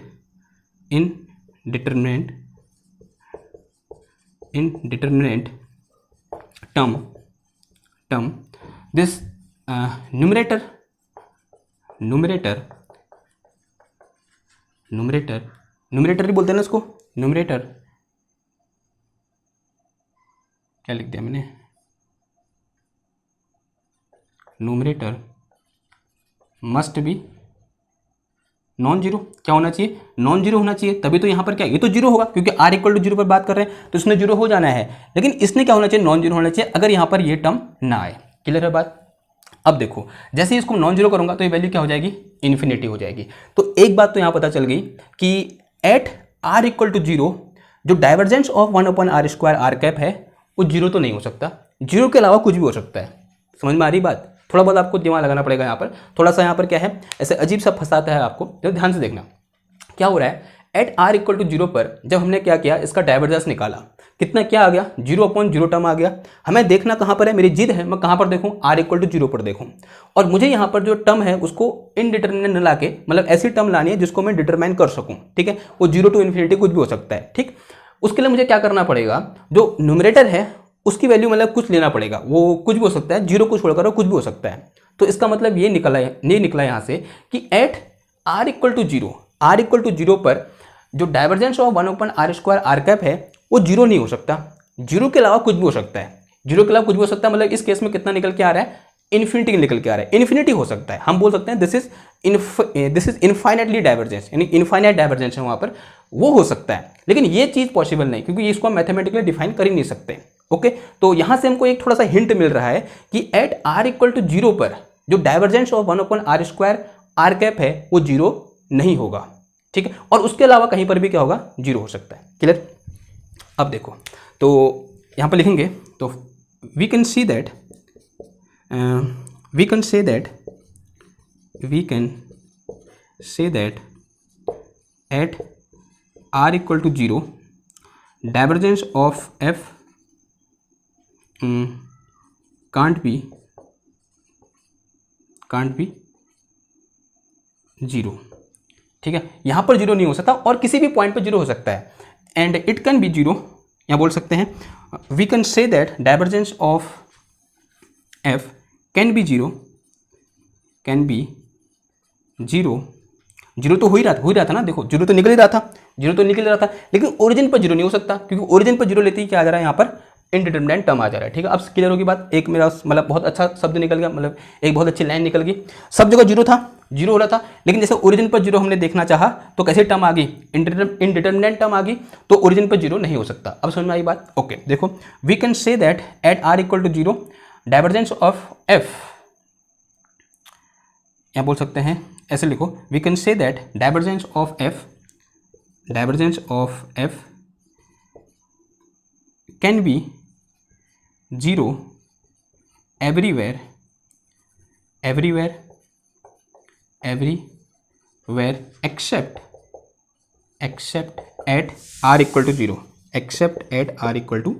term, this numerator numerator numerator numerator ही बोलते हैं ना इसको, न्यूमरेटर क्या लिख दिया मैंने, numerator must be non zero. क्या होना चाहिए, नॉन जीरो होना चाहिए, तभी तो यहाँ पर क्या, ये तो जीरो होगा क्योंकि r इक्वल टू जीरो पर बात कर रहे हैं तो इसमें जीरो हो जाना है, लेकिन इसने क्या होना चाहिए, नॉन जीरो होना चाहिए अगर यहाँ पर ये टर्म ना आए। क्लियर है बात। अब देखो जैसे ही इसको नॉन जीरो करूंगा तो ये वैल्यू क्या हो जाएगी, इन्फिनिटी हो जाएगी। तो एक बात तो यहाँ पता चल गई कि at r equal to zero जो divergence of 1/r² are cap है वो जीरो तो नहीं हो सकता, जीरो के अलावा कुछ भी हो सकता है। समझ में आ रही बात, थोड़ा बहुत आपको दिमाग लगाना पड़ेगा यहाँ पर, थोड़ा सा यहाँ पर क्या है ऐसे अजीब सा फंसाता है आपको, तो ध्यान से देखना क्या हो रहा है। At r equal to zero पर जब हमने क्या किया, इसका डाइवर्जेंस निकाला, कितना क्या आ गया, 0/0 टर्म आ गया। हमें देखना कहाँ पर है, मेरी जिद है मैं कहाँ पर देखूँ, r इक्वल टू जीरो पर देखूँ, और मुझे यहाँ पर जो टर्म है उसको इनडिटरमिनेंट न लाके मतलब ऐसी टर्म लानी है जिसको मैं डिटरमाइन कर सकूँ। ठीक है, वो 0 to इन्फिनिटी कुछ भी हो सकता है। ठीक, उसके लिए मुझे क्या करना पड़ेगा, जो न्यूमरेटर है उसकी वैल्यू मतलब कुछ लेना पड़ेगा, वो कुछ भी हो सकता है, जीरो को छोड़कर वो कुछ भी हो सकता है। तो इसका मतलब ये निकला यहाँ से कि at r equal to zero पर जो divergence of 1/r² are cap है वो जीरो नहीं हो सकता, जीरो के अलावा कुछ भी हो सकता है, जीरो के अलावा कुछ भी हो सकता है। मतलब इस केस में कितना निकल के आ रहा है, इन्फिनिटी निकल के आ रहा है, इन्फिनिटी हो सकता है। हम बोल सकते हैं दिस इज इनफाइनाइटली डाइवर्जेंस, यानी इनफाइनाइट डाइवर्जेंस है वहाँ पर, वो हो सकता है, लेकिन ये चीज़ पॉसिबल नहीं क्योंकि इसको हम मैथमेटिकली डिफाइन कर ही नहीं सकते। ओके, तो यहाँ से हमको एक थोड़ा सा हिंट मिल रहा है कि at r equal to zero पर जो divergence of 1/r² are cap है वो जीरो नहीं होगा। ठीक है, और उसके अलावा कहीं पर भी क्या होगा, जीरो हो सकता है। क्लियर। अब देखो तो यहाँ पर लिखेंगे तो we can see that at r equal to zero divergence of f can't be zero. ठीक है, यहाँ पर जीरो नहीं हो सकता और किसी भी पॉइंट पर जीरो हो सकता है, and it can be zero. यहाँ बोल सकते हैं we can say that divergence of f can be zero. Zero तो हो ही रहा था ना, देखो जीरो तो निकल ही रहा था, लेकिन ओरिजिन पर जीरो नहीं हो सकता क्योंकि ओरिजिन पर जीरो लेते ही क्या आ जा रहा है यहाँ पर, इनडिटरमिनेंट टर्म आ जा रहा है। ठीक है, अब क्लियर होगी बात। एक मेरा मतलब बहुत अच्छा शब्द निकल गया, मतलब एक बहुत अच्छी लाइन निकल गई। सब जगह जीरो हो रहा था, लेकिन जैसे ओरिजिन पर जीरो हमने देखना चाहा तो कैसे टर्म आ गई, इनडिटरमिनेंट टर्म आ गई, तो ओरिजिन पर जीरो नहीं हो सकता। अब समझ में आई बात। ओके, देखो we can say that at r equal to zero divergence of f, यहाँ बोल सकते हैं ऐसे लिखो, we can say that divergence of f can be zero everywhere except at r equal to zero, except at r equal to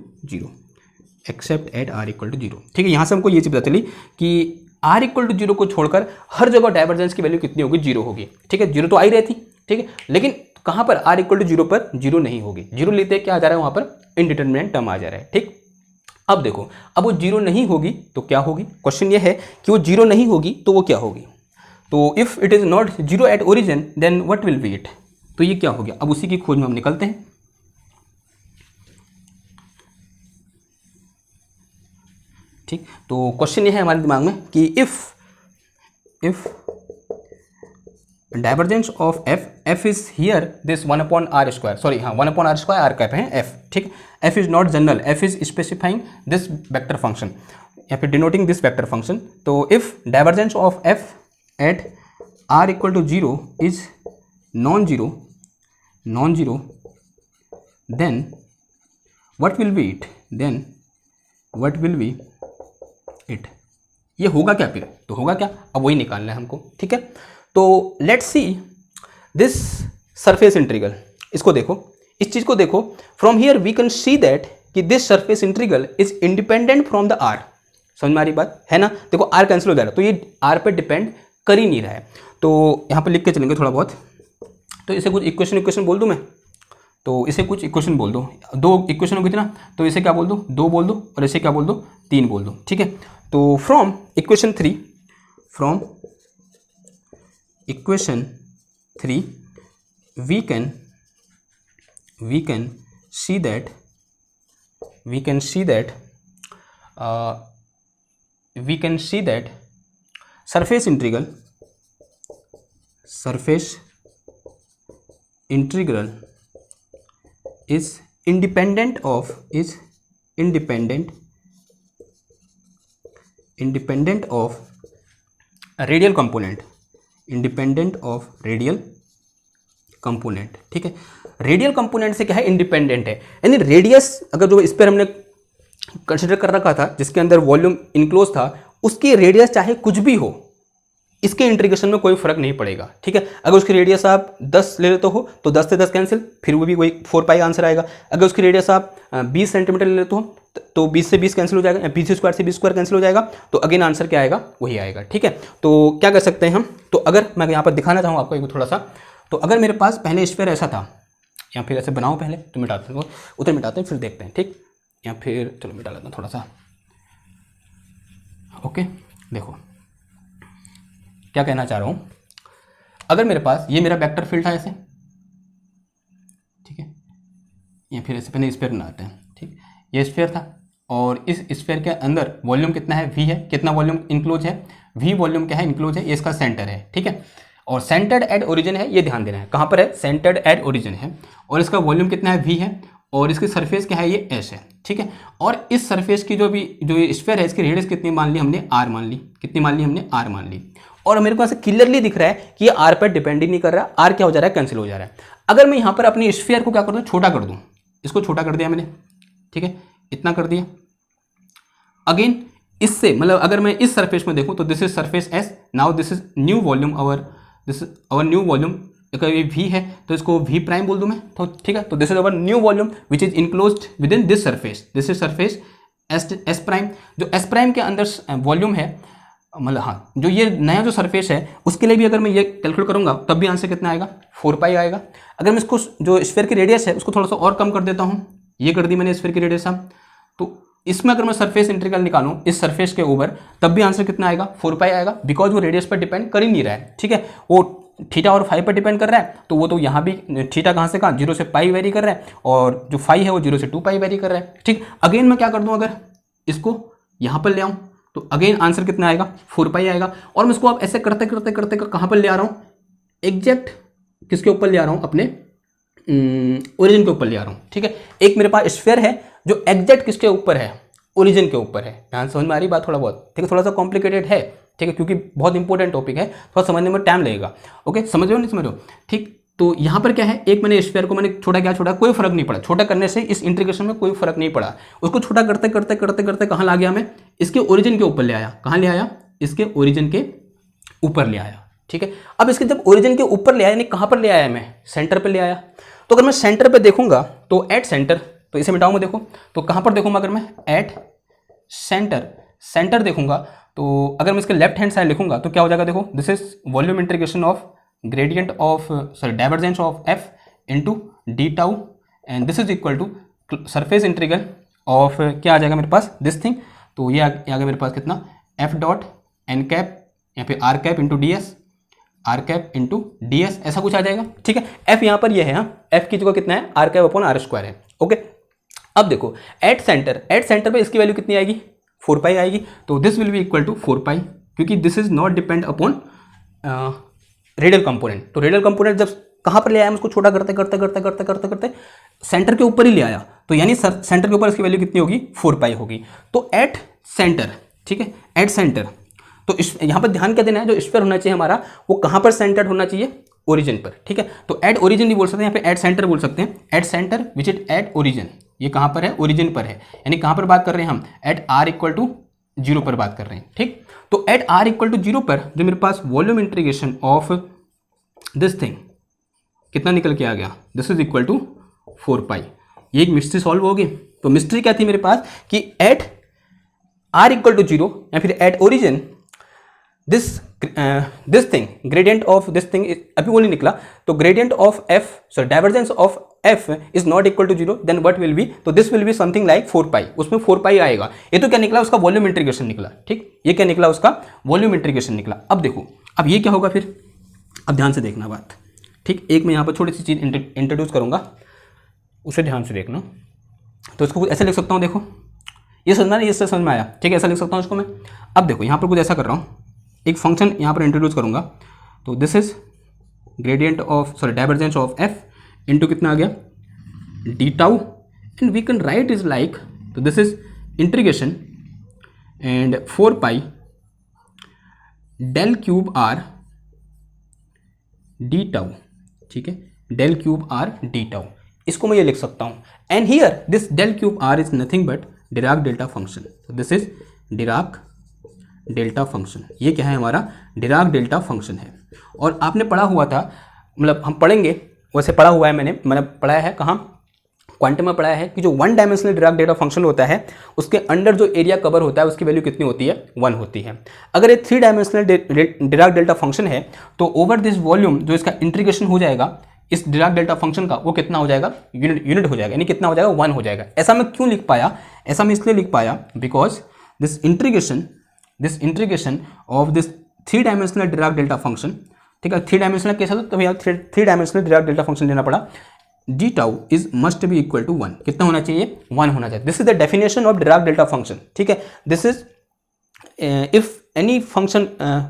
zero. ठीक है, यहाँ से हमको ये चीज़ पता चली कि r इक्वल टू जीरो को छोड़कर हर जगह डाइवर्जेंस की वैल्यू कितनी होगी, जीरो होगी। ठीक है, जीरो तो आई रहती, ठीक है, लेकिन कहाँ पर r इक्वल टू जीरो पर जीरो नहीं होगी, जीरो लेते क्या आ जा रहा है वहाँ पर, इनडिटरमिनेंट टर्म आ जा रहा है। ठीक, अब देखो अब वो जीरो नहीं होगी तो क्या होगी, क्वेश्चन ये है कि वो जीरो नहीं होगी तो वो क्या होगी। तो if it is not zero at origin then what will be it, तो ये क्या हो गया। अब उसी की खोज में हम निकलते हैं। ठीक, तो क्वेश्चन ये है हमारे दिमाग में कि if divergence of f is here this 1/r², sorry हाँ 1/r² आर कैप है f। ठीक, f is not general, f is specifying this vector function या फिर डिनोटिंग दिस वेक्टर फंक्शन। तो if divergence of f at r equal to zero is non zero then what will be it, ये होगा क्या फिर, तो होगा क्या, अब वही निकालना है हमको। ठीक है, तो let's see this surface integral, इसको देखो, इस चीज को देखो, from here we can see that कि this surface integral is independent from the r। समझ में आ रही बात है ना, देखो r कैंसिल हो जा रहा है तो ये r पे डिपेंड कर ही नहीं रहा है। तो यहाँ पर लिख के चलेंगे थोड़ा बहुत, तो इसे कुछ इक्वेशन बोल दूँ मैं, तो इसे कुछ इक्वेशन बोल दो, दो इक्वेशन हो गई थी ना, तो इसे क्या बोल दो, 2 बोल दो, और इसे क्या बोल दो, 3 बोल दो। ठीक है, तो from equation 3 from equation 3 we can see that surface integral is independent of radial component, ठीक है। रेडियल कंपोनेंट से क्या है, इंडिपेंडेंट है, यानी रेडियस अगर जो इस पर हमने कंसिडर कर रखा था जिसके अंदर वॉल्यूम इनक्लोज था, उसकी रेडियस चाहे कुछ भी हो, इसके इंटीग्रेशन में कोई फर्क नहीं पड़ेगा, ठीक है। अगर उसकी रेडियस आप 10 ले लेते हो तो 10 से 10 कैंसिल, फिर वो भी वही 4 पाई आंसर आएगा। अगर उसकी रेडियस आप 20 सेंटीमीटर ले लेते हो तो 20 से 20 कैंसिल हो जाएगा, 20 स्क्वायर से 20 स्क्वायर कैंसिल हो जाएगा, तो अगेन आंसर क्या आएगा, वही आएगा, ठीक है। तो क्या कर सकते हैं हम, तो अगर मैं यहाँ पर दिखाना चाहूँ आपको एक थोड़ा सा, तो अगर मेरे पास पहले स्फीयर ऐसा था, या फिर ऐसे बनाओ पहले, तो मिटाते हैं, उधर मिटाते हैं फिर देखते हैं, ठीक। या फिर चलो मिटा लेते हैं थोड़ा सा, ओके। देखो क्या कहना चाह रहा हूँ, अगर मेरे पास ये मेरा वेक्टर फील्ड था ऐसे, ठीक है, या फिर ऐसे पहले स्फीयर बनाते हैं, ठीक। ये स्फीयर था और इस स्फीयर के अंदर वॉल्यूम कितना है, v है, कितना वॉल्यूम इंक्लोज है, v वॉल्यूम क्या है, इंक्लोज है, ये इसका सेंटर है, ठीक है। और सेंटर्ड एट ओरिजिन है, ये ध्यान देना है, कहाँ पर है, सेंटर्ड एट ओरिजिन है, और इसका वॉल्यूम कितना है, v है, और इसकी सरफेस क्या है, ये s है, ठीक है। और इस सरफेस की जो ये स्फीयर है, इसकी रेडियस कितनी मान ली हमने, r मान ली, कितनी मान ली हमने, r मान ली। और मेरे को ऐसे क्लियरली दिख रहा है कि ये r पर डिपेंड ही नहीं कर रहा, r क्या हो जा रहा है, कैंसिल हो जा रहा है। अगर मैं यहाँ पर अपनी स्फीयर को क्या कर दूँ, छोटा कर दूँ, इसको छोटा कर दिया मैंने, ठीक है, इतना कर दिया। अगेन इससे मतलब अगर मैं इस सरफेस में देखूँ तो this is surface s, now this is new volume this is our new volume. अगर ये v है तो इसको v प्राइम बोल दूं मैं, तो ठीक है। तो this is our new volume which is enclosed within this surface, this is surface s prime. जो s प्राइम के अंदर वॉल्यूम है, मतलब हाँ, जो ये नया जो सरफेस है उसके लिए भी अगर मैं ये कैलकुलेट करूंगा तब भी आंसर कितना आएगा, 4 पाई आएगा। अगर मैं इसको जो स्फीयर की रेडियस है उसको थोड़ा सा और कम कर देता हूँ, ये कर दी मैंने स्फीयर की रेडियस, तो इसमें अगर मैं सरफेस इंटीग्रल निकालूं इस सरफेस के ऊपर, तब भी आंसर कितना आएगा, 4 पाई आएगा, बिकॉज वो रेडियस पर डिपेंड कर ही नहीं रहा है, ठीक है। वो थीटा और फाई पर डिपेंड कर रहा है, तो वो तो यहाँ भी थीटा कहाँ से कहाँ, 0 से पाई वेरी कर रहा है, और जो फाई है वो 0 से 2 पाई वेरी कर रहा है, ठीक। अगेन मैं क्या कर दूँ, अगर इसको यहाँ पर ले आऊँ तो अगेन आंसर कितना आएगा, 4 पाई आएगा। और मैं इसको अब ऐसे करते करते करते कहाँ पर ले आ रहा हूँ, एग्जैक्ट किसके ऊपर ले आ रहा हूँ, अपने ओरिजिन के ऊपर ले आ रहा हूँ, ठीक है। एक मेरे पास स्फीयर है जो एग्जैक्ट किसके ऊपर है, ओरिजिन के ऊपर है। ध्यान समझ में आ रही बात, थोड़ा बहुत, ठीक है, थोड़ा सा कॉम्प्लिकेटेड है, ठीक है, क्योंकि बहुत इंपॉर्टेंट टॉपिक है, थोड़ा समझने में टाइम लगेगा, ओके। समझ रहे हो नहीं समझ रहे हो, ठीक। तो यहाँ पर क्या है, एक मैंने स्फीयर को मैंने छोटा क्या, छोटा कोई फर्क नहीं पड़ा, छोटा करने से इस इंटीग्रेशन में कोई फर्क नहीं पड़ा। उसको छोटा करते करते करते करते कहाँ ला गया मैं, इसके ओरिजिन के ऊपर ले आया, कहाँ ले आया, इसके ओरिजिन के ऊपर ले आया, ठीक है। अब इसके जब ओरिजिन के ऊपर ले आया, यानी कहाँ पर ले आया मैं, सेंटर पर ले आया। तो अगर मैं सेंटर पर देखूंगा तो एट सेंटर, तो इसे मिटाऊँ मैं, देखो तो कहाँ पर देखूंगा, अगर मैं एट सेंटर देखूंगा, तो अगर मैं इसके लेफ्ट हैंड साइड लिखूंगा तो क्या हो जाएगा, देखो this is volume integration of gradient of divergence of f into d tau, and this is equal to surface integral of क्या आ जाएगा मेरे पास, दिस थिंग। तो ये आ गया मेरे पास कितना, f डॉट एन कैप या फिर r cap into D S, ऐसा कुछ आ जाएगा, ठीक है। f यहाँ पर ये है, हाँ, f की जगह कितना है, r cap upon r square है, ओके। अब देखो एट सेंटर पे इसकी वैल्यू कितनी आएगी, 4 पाई आएगी। तो this will be equal to 4 pi, क्योंकि this is not depend upon radial component. तो रेडियल कंपोनेंट जब कहाँ पर ले आया, उसको छोटा करते करते करते करते करते करते सेंटर के ऊपर ही ले आया, तो यानी सेंटर के ऊपर इसकी वैल्यू कितनी होगी, 4 पाई होगी। तो एट सेंटर, ठीक है, एट सेंटर, तो यहाँ पर ध्यान क्या देना है, जो स्फीयर होना चाहिए हमारा वो कहाँ पर सेंटर्ड होना चाहिए, ओरिजिन पर, ठीक है। तो एट ओरिजिन नहीं बोल सकते, यहाँ पे एट सेंटर बोल सकते हैं, at centre which is at origin, ये कहाँ पर है, ओरिजिन पर है, यानी कहाँ पर बात कर रहे हैं हम, एट r इक्वल टू 0 पर बात कर रहे हैं, ठीक। तो एट r इक्वल टू 0 पर जो मेरे पास volume integration of this thing कितना निकल के आ गया, this is equal to 4 pi. ये एक मिस्ट्री सॉल्व होगी। तो मिस्ट्री क्या थी मेरे पास कि एट r इक्वल टू 0 या फिर at origin this thing, gradient of this thing अभी वो नहीं निकला, तो gradient of f, sorry divergence of f is not equal to 0 then what will be, तो this will be something like 4 pi, उसमें 4 पाई आएगा। ये तो क्या निकला, उसका वॉल्यूम इंटीग्रेशन निकला, ठीक, ये क्या निकला, उसका वॉल्यूम इंटीग्रेशन निकला। अब देखो अब ये क्या होगा फिर, अब ध्यान से देखना बात, ठीक, एक मैं यहाँ पर छोटी सी चीज़ इंट्रोड्यूस करूँगा, उसे ध्यान से देखना। तो इसको कुछ ऐसे लिख सकता हूँ, देखो ये समझ में आया, इससे समझ में आया, ठीक है, ऐसा लिख सकता हूँ इसको मैं। अब देखो यहाँ पर कुछ ऐसा कर रहा हूँ, एक फंक्शन यहाँ पर इंट्रोड्यूस करूँगा, तो this is gradient of sorry divergence of F into कितना आ गया D tau, and we can write is like, तो this is integration and 4 pi del cube R D tau, ठीक है, del cube R D tau, इसको मैं ये लिख सकता हूँ। And here this del cube R is nothing but Dirac delta function, तो this is Dirac delta function, ये क्या है हमारा डिराक डेल्टा फंक्शन है। और आपने पढ़ा हुआ था, मतलब हम पढ़ेंगे, वैसे पढ़ा हुआ है मैंने पढ़ा है कहाँ, क्वांटम में पढ़ा है कि जो 1 डायमेंशनल डिराक डेल्टा फंक्शन होता है उसके अंडर जो एरिया कवर होता है उसकी वैल्यू कितनी होती है, 1 होती है। अगर ये 3 डायमेंशनल डिराक डेल्टा फंक्शन है तो ओवर दिस वॉल्यूम जो इसका इंटीग्रेशन हो जाएगा इस डिराक डेल्टा फंक्शन का, वो कितना हो जाएगा, यूनिट हो जाएगा, यानी कितना हो जाएगा, 1 हो जाएगा। ऐसा मैं क्यों लिख पाया, ऐसा मैं इसलिए लिख पाया because this integration of this 3 dimensional Dirac delta function, ठीक है, 3 डायमेंशनल कैसा था, तभी 3 डायमेंशनल डिराक डेल्टा फंक्शन लेना पड़ा, d tau is must be equal to 1, कितना होना चाहिए, 1 होना चाहिए। This is the definition of Dirac delta function, ठीक है, this is if any function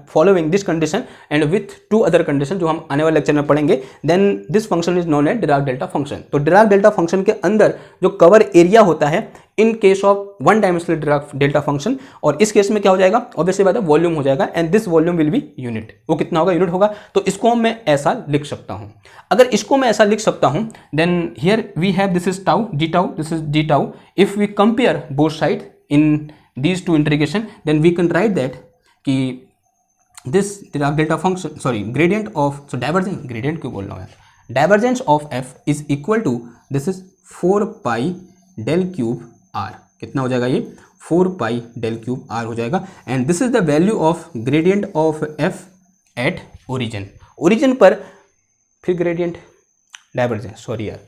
following this condition and with 2 other condition जो हम आने वाले लेक्चर में पढ़ेंगे, then this function is known as Dirac delta function. तो डिराक डेल्टा फंक्शन के अंदर जो कवर एरिया होता है in case of 1 dimensional Dirac delta function, और इस केस में क्या हो जाएगा, ऑब्वियसली बात है वॉल्यूम हो जाएगा, and this volume will be unit, वो कितना होगा, यूनिट होगा। तो इसको मैं ऐसा लिख सकता हूं, अगर इसको मैं ऐसा लिख सकता हूं, then here we have this is tau d tau, this is d tau, if we compare both side in these two integration, then we can write that कि this Dirac delta function, sorry, gradient of, so divergence, gradient क्यों बोल रहा हूँ यार, divergence of f is equal to this is 4 pi del cube r, कितना हो जाएगा ये 4 pi del cube r हो जाएगा, and this is the value of gradient of f at origin, origin पर फिर gradient divergence, sorry यार,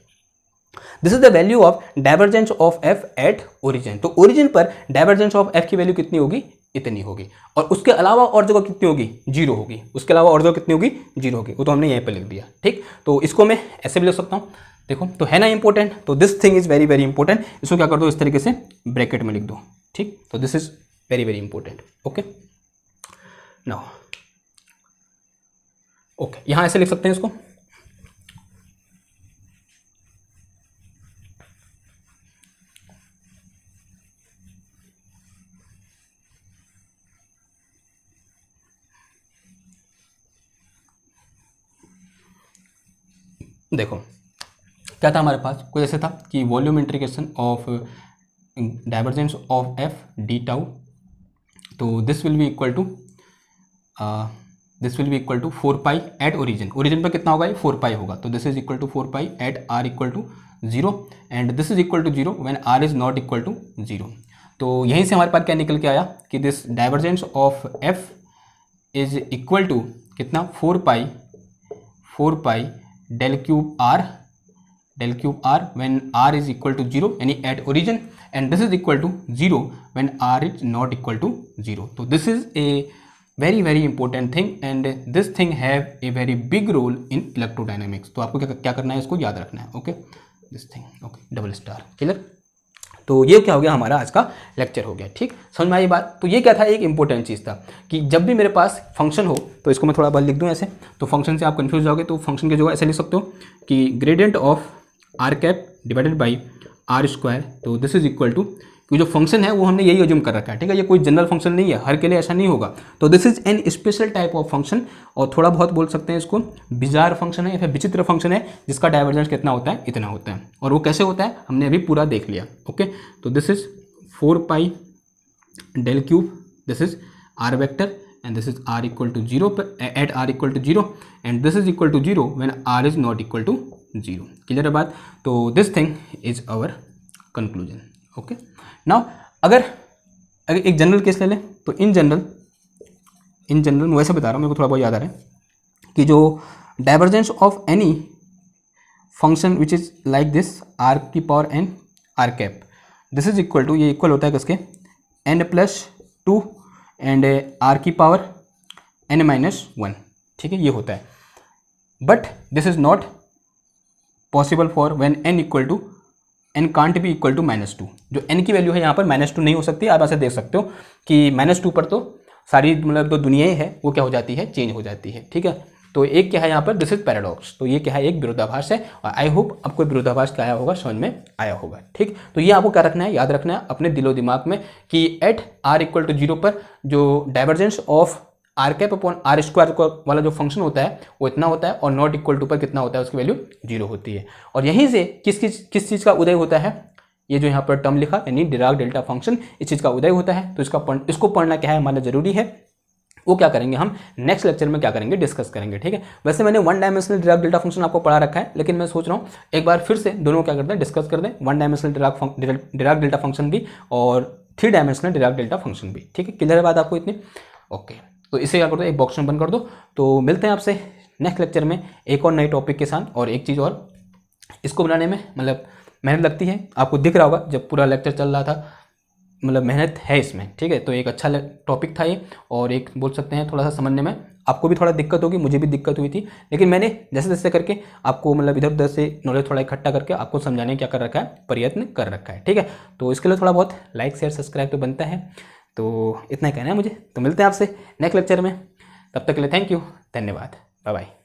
this is the value of divergence of F at origin. तो ओरिजिन पर डाइवर्जेंस ऑफ एफ की value कितनी होगी, इतनी होगी, और उसके अलावा और जगह कितनी होगी, 0 होगी, उसके अलावा और जगह कितनी होगी, 0 होगी, वो तो हमने यहीं पर लिख दिया, ठीक। तो इसको मैं ऐसे भी लिख सकता हूँ, देखो तो है ना इंपॉर्टेंट, तो this thing is very very important, इसको क्या कर दो, इस तरीके से ब्रैकेट में लिख दो, ठीक, तो this is very very important, okay. Now okay, यहाँ ऐसे लिख सकते हैं इसको, देखो क्या था हमारे पास, कुछ ऐसे था कि volume integration of divergence of F D tau, तो this will be equal to 4 pi at origin, origin पर कितना होगा, ये 4 पाई होगा, तो this is equal to 4 pi at are equal to 0, and this is equal to 0 when R is not equal to 0। तो यहीं से हमारे पास क्या निकल के आया कि this divergence of f is equal to कितना, 4 पाई del cube r when r is equal to 0 यानी at origin, and this is equal to 0 when r is not equal to 0. So this is a very very important thing, and this thing have a very big role in electrodynamics. तो आपको क्या करना है, इसको याद रखना है, okay, this thing, okay, double star, clear. तो ये क्या हो गया, हमारा आज का लेक्चर हो गया, ठीक, समझ में आई बात। तो ये क्या था, एक इंपॉर्टेंट चीज़ था कि जब भी मेरे पास फंक्शन हो, तो इसको मैं थोड़ा बार लिख दूं ऐसे, तो फंक्शन से आप कंफ्यूज जाओगे, तो फंक्शन की जगह ऐसे लिख सकते हो कि gradient of r cap divided by are square, तो दिस इज इक्वल टू, कि जो फंक्शन है वो हमने यही अज्यूम कर रखा है, ठीक है, ये कोई जनरल फंक्शन नहीं है, हर के लिए ऐसा नहीं होगा, तो this is N special type of function, और थोड़ा बहुत बोल सकते हैं इसको बिजार फंक्शन है या फिर विचित्र फंक्शन है, जिसका डाइवर्जेंस कितना होता है, इतना होता है, और वो कैसे होता है हमने अभी पूरा देख लिया, ओके। तो this is 4 pi del cube, this is r vector, and this is r equal to 0 at r equal to 0, and this is equal to 0 when r is not equal to 0, clear है बात। तो this thing is our conclusion, okay. Now अगर एक general case ले लें, तो in general मैं वैसे बता रहा हूँ, मेरे को थोड़ा बहुत याद आ रहा है कि जो divergence of any function which is like this R की power N R cap, this is equal to, ये इक्वल होता है किसके, N plus two and R की पावर एन माइनस वन, ठीक है, ये होता है। But this is not possible for when n equal to, n can't be equal to -2, जो n की वैल्यू है यहाँ पर -2 नहीं हो सकती। आप ऐसे देख सकते हो कि -2 पर तो सारी मतलब जो दुनिया है वो क्या हो जाती है, चेंज हो जाती है, ठीक है। तो एक क्या है यहाँ पर, दिस इज पैराडॉक्स, तो ये क्या है, एक विरोधाभास है। और आई होप आपको विरोधाभास क्या आया होगा, समझ में आया होगा, ठीक। तो ये आपको क्या रखना है, याद रखना है अपने दिलो दिमाग में कि एट r इक्वल टू 0 पर जो divergence of r cap upon r square वाला जो फंक्शन होता है वो इतना होता है, और नॉट इक्वल टू पर कितना होता है, उसकी वैल्यू 0 होती है। और यहीं से किस चीज़ का उदय होता है, ये जो यहाँ पर टर्म लिखा यानी डिराक डेल्टा फंक्शन, इस चीज़ का उदय होता है। तो इसको पढ़ना क्या है हमारा जरूरी है, वो क्या करेंगे हम नेक्स्ट लेक्चर में क्या करेंगे, डिस्कस करेंगे, ठीक है। वैसे मैंने 1 डायमेंशनल डिराक डेल्टा फंक्शन आपको पढ़ा रखा है, लेकिन मैं सोच रहा हूँ एक बार फिर से दोनों क्या करते हैं, डिस्कस कर दें, 1 डायमेंशनल डिराक डेल्टा फंक्शन भी और 3 डायमेंशनल डिराक डेल्टा फंक्शन भी, ठीक है। क्लियर है बात आपको इतनी, ओके। तो इसे क्या कर दो, एक बॉक्स में बंद कर दो। तो मिलते हैं आपसे नेक्स्ट लेक्चर में एक और नए टॉपिक के साथ। और एक चीज़ और, इसको बनाने में मतलब मेहनत लगती है, आपको दिख रहा होगा जब पूरा लेक्चर चल रहा था, मतलब मेहनत है इसमें, ठीक है। तो एक अच्छा टॉपिक था ये, और एक बोल सकते हैं थोड़ा सा समझने में आपको भी थोड़ा दिक्कत होगी, मुझे भी दिक्कत हुई थी, लेकिन मैंने जैसे जैसे करके आपको मतलब इधर उधर से नॉलेज थोड़ा इकट्ठा करके आपको समझाने क्या कर रखा है, प्रयत्न कर रखा है, ठीक है। तो इसके लिए थोड़ा बहुत लाइक शेयर सब्सक्राइब तो बनता है। तो इतना ही कहना है मुझे, तो मिलते हैं आपसे नेक्स्ट लेक्चर में, तब तक के लिए थैंक यू, धन्यवाद, बाय बाय।